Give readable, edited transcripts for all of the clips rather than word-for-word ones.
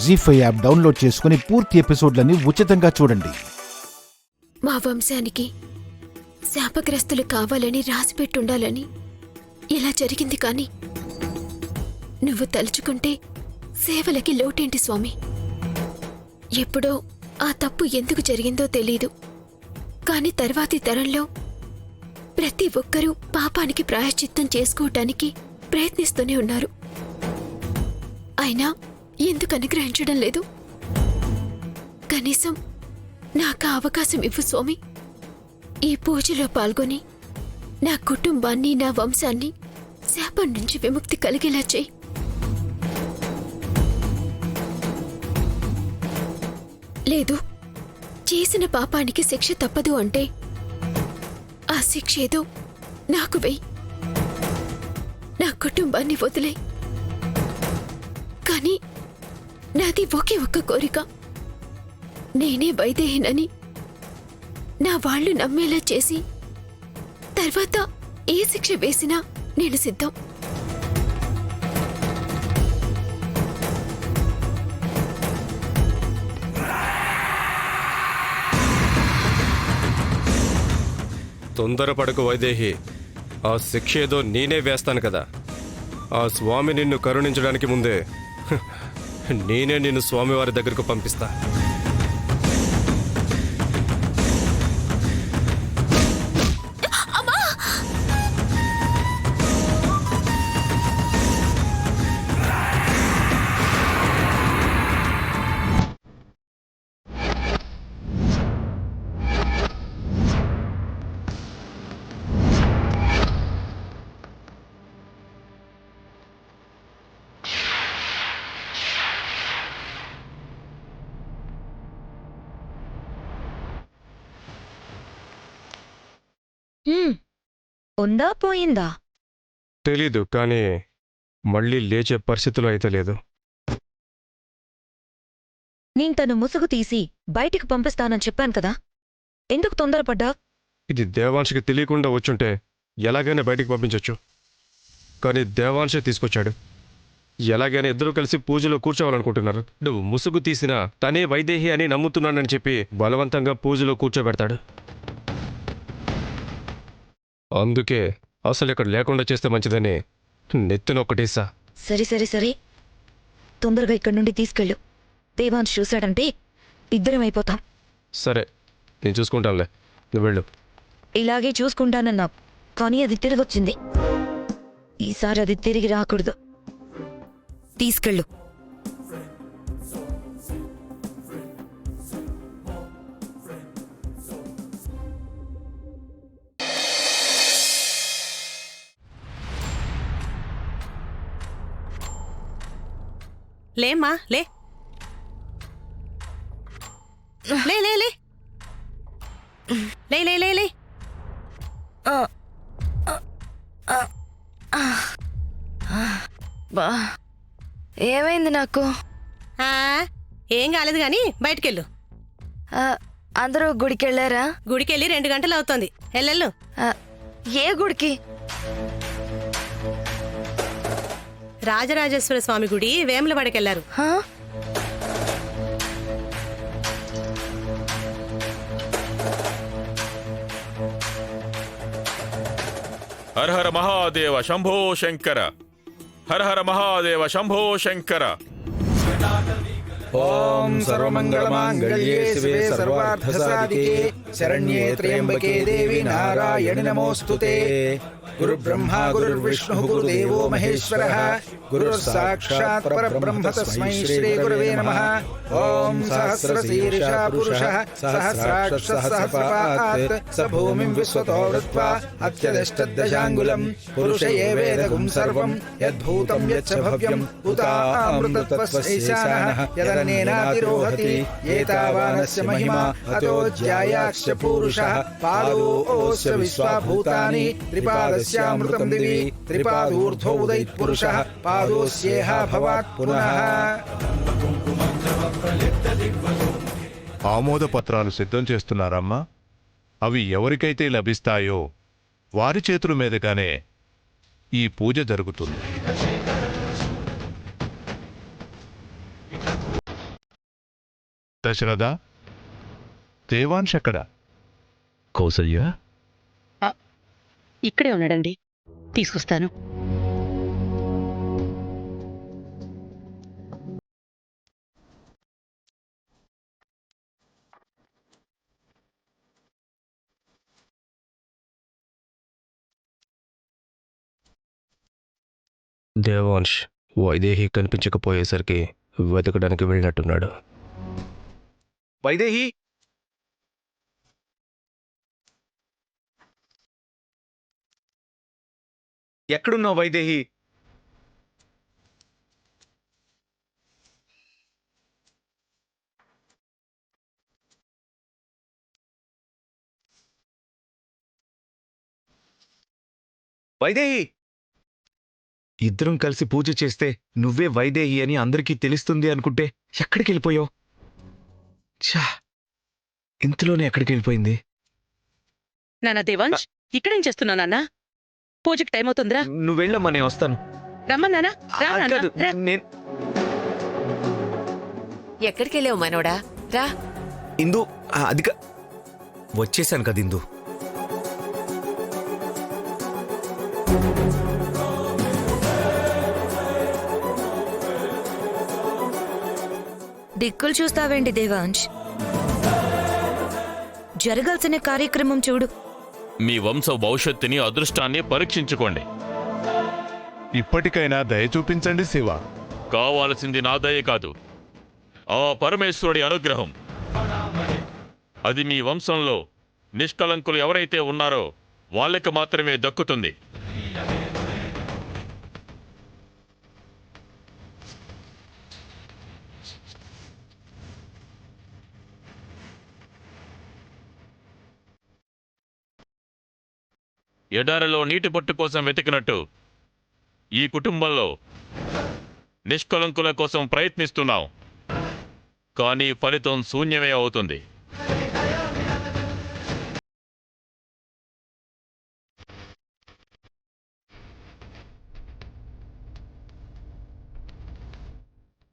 జీ5 app download చేసుకుని పూర్తి ఎపిసోడ్లని ఉచితంగా చూడండి. మా వంశానికి శాపగ్రస్తులు కావాలని రాసిపెట్టుండాలని ఇలా జరిగింది. కాని నువ్వు తలుచుకుంటే సేవలకి లోటేంటి స్వామి? ఎప్పుడో ఆ తప్పు ఎందుకు జరిగిందో తెలీదు. కాని తర్వాతి తరంలో ప్రతి ఒక్కరూ పాపానికి ప్రాయశ్చిత్తం చేసుకోవటానికి ప్రయత్నిస్తూనే ఉన్నారు. అయినా ఎందుకు అనుగ్రహించడం లేదు? కనీసం నాకు అవకాశం ఇవ్వు స్వామి. ఈ పూజలో పాల్గొని నా కుటుంబాన్ని, నా వంశాన్ని శాపం నుంచి విముక్తి కలిగేలా చేయి. లేదు, చేసిన పాపానికి శిక్ష తప్పదు అంటే ఆ శిక్ష ఏదో నాకు వెయ్యి. నా కుటుంబాన్ని వదిలే. కానీ నాది ఒకే ఒక్క కోరిక. నేనే వైదేహినని నా వాళ్ళు నమ్మేలా చేసి తర్వాత ఏ శిక్ష వేసినా నేను సిద్ధం. తొందరపడకు వైదేహి, ఆ శిక్ష ఏదో నేనే వేస్తాను కదా. ఆ స్వామి నిన్ను కరుణించడానికి ముందే నేనే నిన్ను స్వామివారి దగ్గరకు పంపిస్తా. ఉందా పోయిందా తెలీదు, కానీ మళ్ళీ లేచే పరిస్థితిలో అయితే లేదు. నేను తను ముసుగు తీసి బయటికి పంపిస్తానని చెప్పాను కదా, ఎందుకు తొందరపడ్డా? ఇది దేవాంశకి తెలియకుండా వచ్చుంటే ఎలాగైనా బయటికి పంపించొచ్చు. కానీ దేవాంశే తీసుకొచ్చాడు. ఎలాగైనా ఇద్దరూ కలిసి పూజలో కూర్చోవాలనుకుంటున్నారు. నువ్వు ముసుగు తీసినా తనే వైదేహి అని నమ్ముతున్నానని చెప్పి బలవంతంగా పూజలో కూర్చోబెడతాడు. అందుకే అసలు ఇక్కడ లేకుండా చేస్తే మంచిదని నెత్తినొక్కటేసా. సరే సరే సరే, తొందరగా ఇక్కడి నుండి తీసుకెళ్ళు. దేవాంశ్ చూశాడంటే ఇద్దరం అయిపోతాం. సరే, నేను చూసుకుంటానులే, నువ్వు వెళ్ళు. ఇలాగే చూసుకుంటానన్నా, కానీ అది తిరిగొచ్చింది. ఈసారి అది తిరిగి రాకూడదు. తీసుకెళ్ళు. లేమ్మా, లే లే లే లే లే లే లే. బా, ఏమైంది నాకు? ఏం కాలేదు గాని బయటికెళ్ళు. అందరూ గుడికెళ్ళారా? గుడికెళ్ళి 2 గంటలు అవుతోంది. ఎల్లెళ్ళు. ఏ గుడికి? రాజరాజేశ్వర స్వామి గుడి వేములవాడకెళ్లారు. హర హర మహాదేవ శంభో శంకర. హర హర మహాదేవ శంభో శంకర. ఓం సర్వమంగళమాంగళ్యే శివే సర్వార్థసాధికే శరణ్యే త్ర్యంబకే దేవి నారాయణి నమోస్తుతే. గురు బ్రహ్మా గురుర్విష్ణు గురుదేవో మహేశ్వరః గురుర్ సాక్షాత్ పరబ్రహ్మ తస్మై శ్రీ గురవే నమః. ఓం సహస్రశీర్షా పురుషః సహస్రాక్ష సహస్రపాత్ స భూమిం విశ్వతో వృత్వా అత్యదష్టదశాంగులం పురుష ఏవేదగుం సర్వం యద్భూతం యచ్చ భవ్యం ఉతామృతత్వస్యైశానః యదన్నేనాతిరోహతి ఏతావానస్య మహిమా అతో జ్యాయాక్ష పురుషః పాదోస్య విశ్వభూతాని త్రిపాదస్యామృతం దివి త్రిపాదూర్ధ్వో ఉదయిత్ పురుషః పాదోస్యేహ భవాత్ పునః. ఆమోద పత్రాలు సిద్ధం చేస్తున్నారమ్మా. అవి ఎవరికైతే లభిస్తాయో వారి చేతుల మీదుగానే ఈ పూజ జరుగుతుంది. దశరథ, దేవాంశ్ ఎక్కడ? కౌసల్య, ఇక్కడే ఉన్నాడండి, తీసుకొస్తాను. దేవాంశ్ వైదేహి కనిపించకపోయేసరికి వెతకడానికి వెళ్ళినట్టున్నాడు. వైదేహి, ఎక్కడున్నావు వైదేహి? వైదేహి, ఇద్దరం కలిసి పూజ చేస్తే నువ్వే వైదేహి అని అందరికీ తెలుస్తుంది అనుకుంటే ఎక్కడికి వెళ్ళిపోయావు? ఛా, ఇంతలోనే ఎక్కడికి వెళ్ళిపోయింది? నాన్న దేవాంశ్, ఇక్కడేం చేస్తున్నావు నాన్న? పూజకి టైం అవుతుందిరా. నువ్వు వెళ్ళమ్మా, నేను వస్తాను. రమ్మన్నానా? రా నాన్న, కాదు, రా. నేను ఎక్కడికి వెళ్ళావు మనోడా? రా. ఇందు, వచ్చేసాను కదా ఇందు. దిక్కులు చూస్తావేంటి దేవాంశ్? జరగాల్సిన కార్యక్రమం చూడు. మీ వంశ భవిష్యత్తుని అదృష్టాన్ని పరీక్షించుకోండి. ఇప్పటికైనా దయ చూపించండి శివ. కావాల్సింది నా దయ కాదు, ఆ పరమేశ్వరుడి అనుగ్రహం. అది మీ వంశంలో నిష్కలంకులు ఎవరైతే ఉన్నారో వాళ్ళకి మాత్రమే దక్కుతుంది. ఎడారిలో నీటి పట్టు కోసం వెతికినట్టు ఈ కుటుంబంలో నిష్కలంకుల కోసం ప్రయత్నిస్తున్నాం, కానీ ఫలితం శూన్యమే అవుతుంది.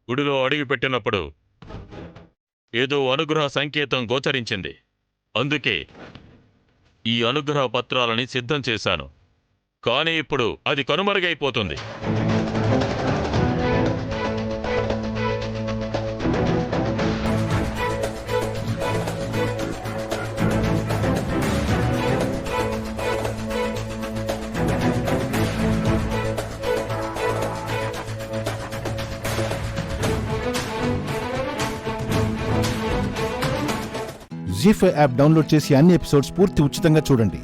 గుడిలో అడుగుపెట్టినప్పుడు ఏదో అనుగ్రహ సంకేతం గోచరించింది. అందుకే ఈ అనుగ్రహ పత్రాలని సిద్ధం చేశాను. కానీ ఇప్పుడు అది కనుమరుగైపోతుంది. జీ5 యాప్ డౌన్లోడ్ చేసి అన్ని ఎపిసోడ్స్ పూర్తి ఉచితంగా చూడండి.